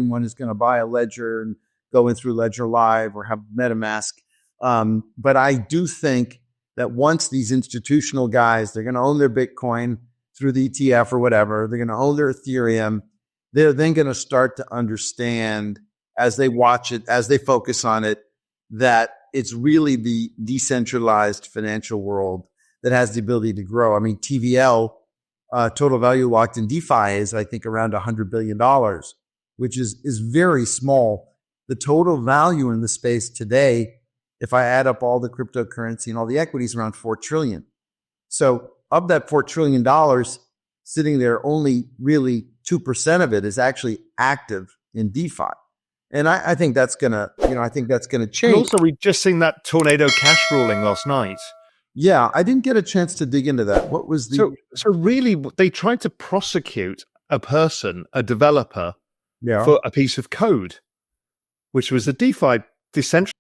everyone is going to buy a ledger and go in through Ledger Live or have MetaMask. But I do think that once these institutional guys, they're going to own their Bitcoin through the ETF or whatever, they're going to own their Ethereum, they're then going to start to understand as they watch it, as they focus on it, that it's really the decentralized financial world that has the ability to grow. I mean, TVL, total value locked in DeFi, is, I think, around $100 billion, which is very small. The total value in the space today, if I add up all the cryptocurrency and all the equities, around $4 trillion. So of that $4 trillion sitting there, only really 2% of it is actually active in DeFi. And I think that's gonna, I think that's gonna change. And also, we've just seen that tornado cash ruling last night. Yeah, I didn't get a chance to dig into that. What was the... So really, they tried to prosecute a person, a developer, for a piece of code, which was a DeFi decentralized.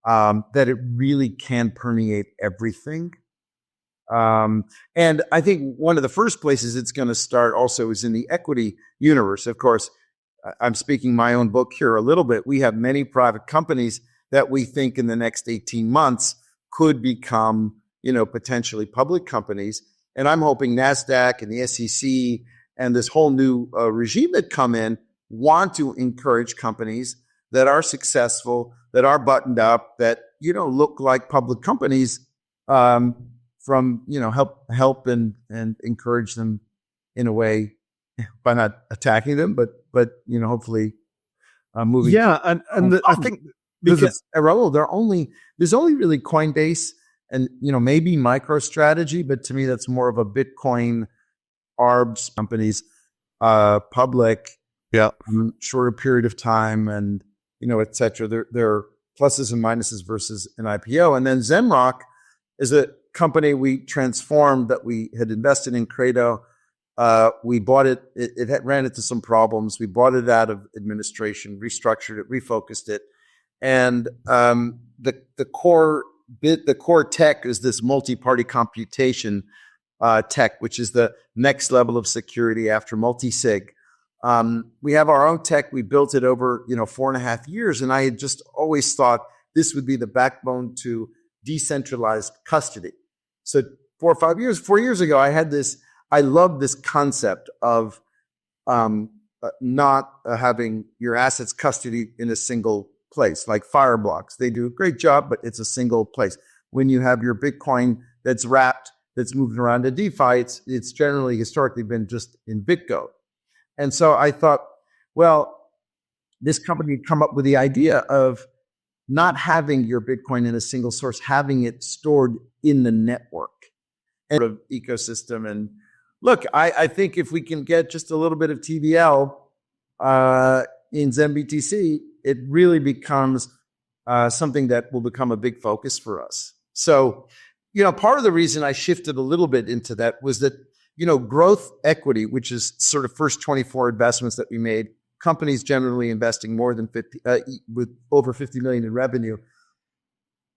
That it really can permeate everything. And I think one of the first places it's going to start also is in the equity universe. Of course, I'm speaking my own book here a little bit. We have many private companies that we think in the next 18 months could become, potentially public companies. And I'm hoping NASDAQ and the SEC and this whole new regime that come in want to encourage companies that are successful, that are buttoned up, that, look like public companies, from, help and encourage them in a way by not attacking them, but hopefully moving. Yeah, and I think because Raul, there's only really Coinbase and maybe MicroStrategy, but to me that's more of a Bitcoin ARBs companies, public, shorter period of time, and et cetera. There are pluses and minuses versus an IPO, and then Zenrock is a company we transformed that we had invested in Credo. We bought it. It had ran into some problems. We bought it out of administration, restructured it, refocused it. And the core tech is this multi-party computation tech, which is the next level of security after multi-sig. We have our own tech. We built it over 4.5 years. And I had just always thought this would be the backbone to decentralized custody. So 4 years ago, I loved this concept of not having your assets custody in a single place, like Fireblocks. They do a great job, but it's a single place. When you have your Bitcoin that's wrapped, that's moving around to DeFi, it's generally historically been just in BitGo. And so I thought, well, this company had come up with the idea of not having your Bitcoin in a single source, having it stored in the network and ecosystem. And look, I think if we can get just a little bit of TVL in ZenBTC, it really becomes something that will become a big focus for us. So, part of the reason I shifted a little bit into that was that, growth equity, which is sort of first 24 investments that we made, companies generally investing more than 50, with over 50 million in revenue.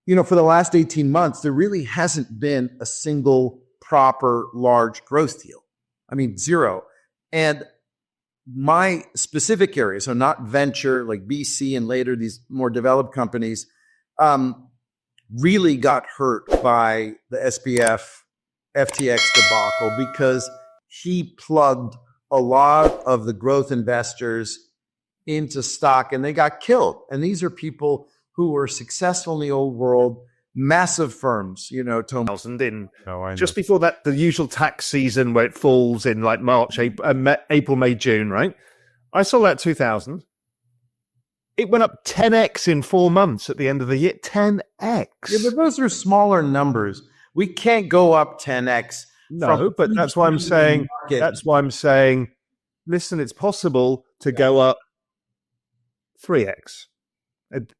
For the last 18 months, there really hasn't been a single proper large growth deal. I mean, zero. And my specific area, so not venture like BC and later these more developed companies, really got hurt by the SBF FTX debacle because he plugged a lot of the growth investors into stock and they got killed. And these are people who were successful in the old world, massive firms, just before that, the usual tax season where it falls in like March, April, May, June, right? I saw that 2000. It went up 10x in 4 months at the end of the year. 10x. Yeah, but those are smaller numbers. We can't go up 10x. No, but that's why I'm saying. That's why I'm saying. Listen, it's possible to go up 3x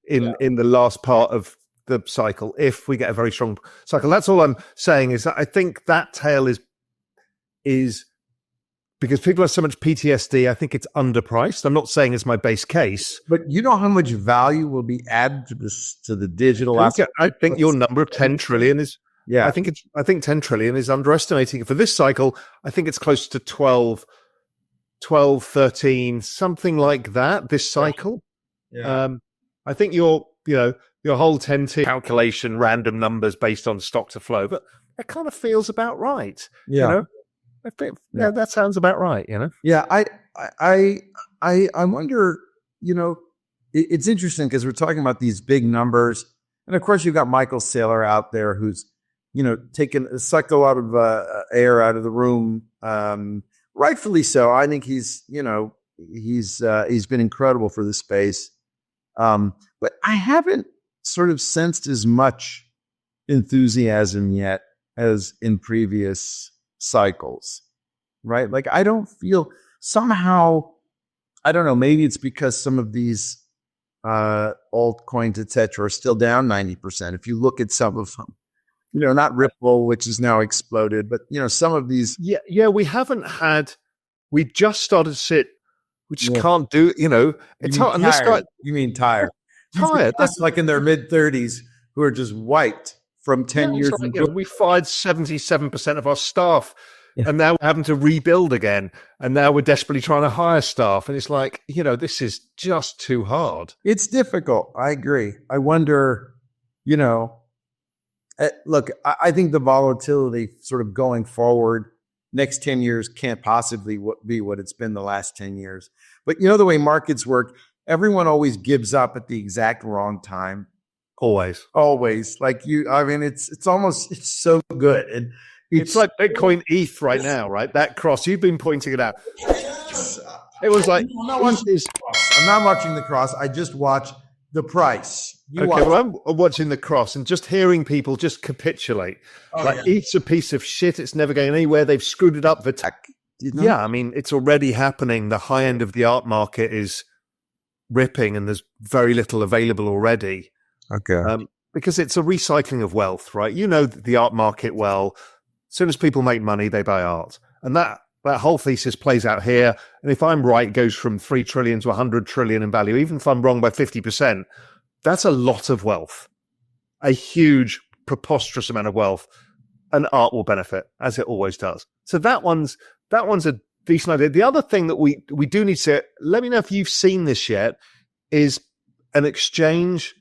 in the last part of the cycle if we get a very strong cycle. That's all I'm saying is that I think that tail is because people have so much PTSD. I think it's underpriced. I'm not saying it's my base case, but you know how much value will be added to the digital asset. I think your number of 10 trillion is. Yeah, I think 10 trillion is underestimating it for this cycle. I think it's close to 12 12, 13, something like that this cycle. Yeah. I think your whole 10T calculation, random numbers based on stock to flow, but that kind of feels about right. Yeah. I think, that sounds about right. Yeah. I wonder, it's interesting because we're talking about these big numbers. And of course, you've got Michael Saylor out there who's, sucked a lot of air out of the room. Rightfully so. I think he's been incredible for the space. But I haven't sort of sensed as much enthusiasm yet as in previous cycles, right? Like I don't feel somehow, I don't know, maybe it's because some of these altcoins, et cetera, are still down 90%. If you look at some of them, not Ripple, which is now exploded, but some of these. Yeah, we just started to sit. We just can't do, it's hard. And this guy, you mean tired? Tired. That's like in their mid-30s who are just wiped from 10 years. We fired 77% of our staff, and now we're having to rebuild again. And now we're desperately trying to hire staff. And it's like, this is just too hard. It's difficult. I agree. I wonder, look, I think the volatility sort of going forward next 10 years can't possibly be what it's been the last 10 years. But the way markets work, everyone always gives up at the exact wrong time. Always. Like it's so good. And it's like Bitcoin ETH right now, right? That cross, you've been pointing it out. It was like, I'm not watching the cross. I just watch the price. I'm watching the cross and just hearing people just capitulate. ETH's a piece of shit. It's never going anywhere. They've screwed it up. Yeah, I mean, it's already happening. The high end of the art market is ripping and there's very little available already. Okay. Because it's a recycling of wealth, right? The art market well. As soon as people make money, they buy art. And that whole thesis plays out here. And if I'm right, it goes from 3 trillion to 100 trillion in value. Even if I'm wrong by 50%, that's a lot of wealth, a huge, preposterous amount of wealth, and art will benefit, as it always does. So that one's a decent idea. The other thing that we do need to, let me know if you've seen this yet, is an exchange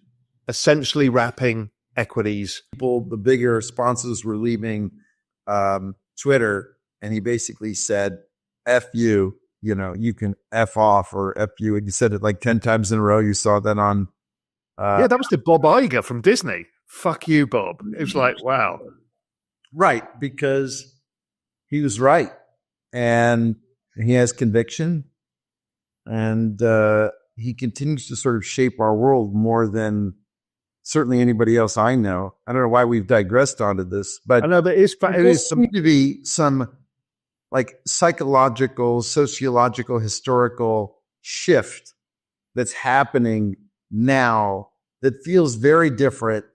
essentially wrapping equities. The bigger sponsors were leaving Twitter, and he basically said, F you, you can F off or F you. And you said it like 10 times in a row. You saw that on... that was the Bob Iger from Disney. Fuck you, Bob. It was like, wow. Right, because he was right. And he has conviction. And he continues to sort of shape our world more than certainly anybody else I know. I don't know why we've digressed onto this, but I know, but it is seem to be some like psychological, sociological, historical shift that's happening now that feels very different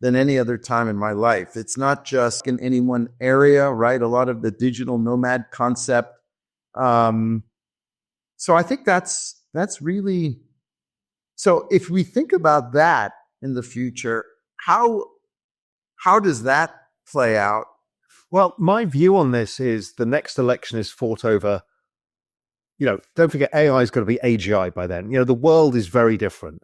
than any other time in my life. It's not just in any one area, right? A lot of the digital nomad concept. So I think that's really, so if we think about that in the future, how does that play out? Well, my view on this is the next election is fought over, don't forget AI is going to be AGI by then. The world is very different.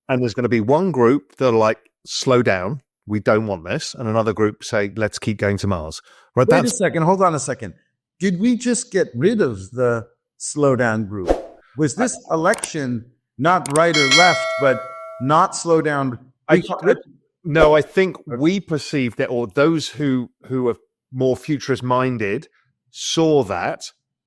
And there's going to be one group that are like, slow down, we don't want this. And another group say, let's keep going to Mars. Right? Wait a second, hold on a second. Did we just get rid of the slow down group? Was this election not right or left, but not slow down? No, I think we perceived it, or those who are more futurist minded saw that